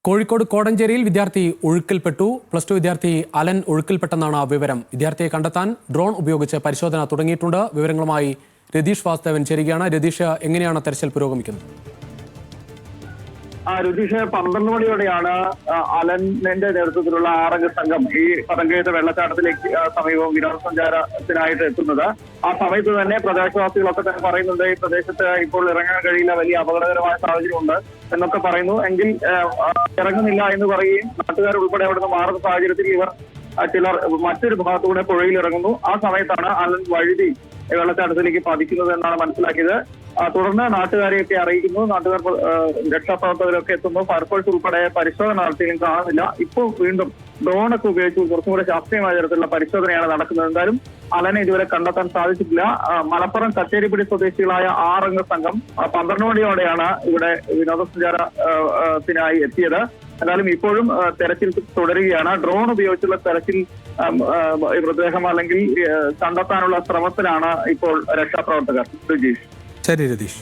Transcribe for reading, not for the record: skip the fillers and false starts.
കോഴിക്കോട് കോടഞ്ചേരിയിൽ വിദ്യാർത്ഥി ഒഴുക്കിൽപ്പെട്ടു. +2 വിദ്യാർത്ഥി അലൻ ഒഴുക്കിൽപ്പെട്ടെന്നാണ് വിവരം. വിദ്യാർത്ഥിയെ കണ്ടെത്താൻ ഡ്രോൺ ഉപയോഗിച്ച് പരിശോധന തുടങ്ങിയിട്ടുണ്ട്. വിവരങ്ങളുമായി രതീഷ് വാസ്തവൻ ചേരുകയാണ്. രതീഷ്, എങ്ങനെയാണ് തെരച്ചിൽ പുരോഗമിക്കുന്നത്? രതീഷ്, 12 മണിയോടെയാണ് അലന്റെ നേതൃത്വത്തിലുള്ള 6 സംഘം ഈ പതങ്കയത്ത് വെള്ളച്ചാട്ടത്തിലേക്ക് സമീപം വിനോദസഞ്ചാരത്തിനായിട്ട് എത്തുന്നത്. ആ സമയത്ത് തന്നെ പ്രദേശവാസികളൊക്കെ തന്നെ പറയുന്നുണ്ട് ഈ പ്രദേശത്ത് ഇപ്പോൾ ഇറങ്ങാൻ കഴിയില്ല, വലിയ അപകടകരമായ സാഹചര്യമുണ്ട് എന്നൊക്കെ പറയുന്നു. എങ്കിൽ ഇറങ്ങുന്നില്ല എന്ന് പറയുകയും നാട്ടുകാർ ഉൾപ്പെടെ അവിടുന്ന് മാറുന്ന സാഹചര്യത്തിൽ ഇവർ ചിലർ മറ്റൊരു ഭാഗത്തുകൂടെ പുഴയിൽ ഇറങ്ങുന്നു. ആ സമയത്താണ് അലൻ വഴുതി വെള്ളച്ചാട്ടത്തിലേക്ക് പതിക്കുന്നത് എന്നാണ് മനസ്സിലാക്കിയത്. തുടർന്ന് നാട്ടുകാരെയൊക്കെ അറിയിക്കുന്നു. നാട്ടുകാർ രക്ഷാപ്രവർത്തകരൊക്കെ എത്തുന്നു. ഫയർഫോഴ്സ് ഉൾപ്പെടെ പരിശോധന നടത്തിയും കാണുന്നില്ല. ഇപ്പോൾ വീണ്ടും ഡ്രോണൊക്കെ ഉപയോഗിച്ച് കുറച്ചും കൂടെ ശാസ്ത്രീയമായ തരത്തിലുള്ള പരിശോധനയാണ് നടക്കുന്നത്. എന്തായാലും അലനെ ഇതുവരെ കണ്ടെത്താൻ സാധിച്ചിട്ടില്ല. മലപ്പുറം കച്ചേരിപ്പടി സ്വദേശികളായ 6 അംഗ സംഘം 12 മണിയോടെയാണ് ഇവിടെ വിനോദസഞ്ചാരത്തിനായി എത്തിയത്. എന്നാലും ഇപ്പോഴും തെരച്ചിൽ തുടരുകയാണ്. ഡ്രോൺ ഉപയോഗിച്ചുള്ള തെരച്ചിൽ മൃതദേഹം അല്ലെങ്കിൽ കണ്ടെത്താനുള്ള ശ്രമത്തിലാണ് ഇപ്പോൾ രക്ഷാപ്രവർത്തകർ. ശരി രതീഷ്.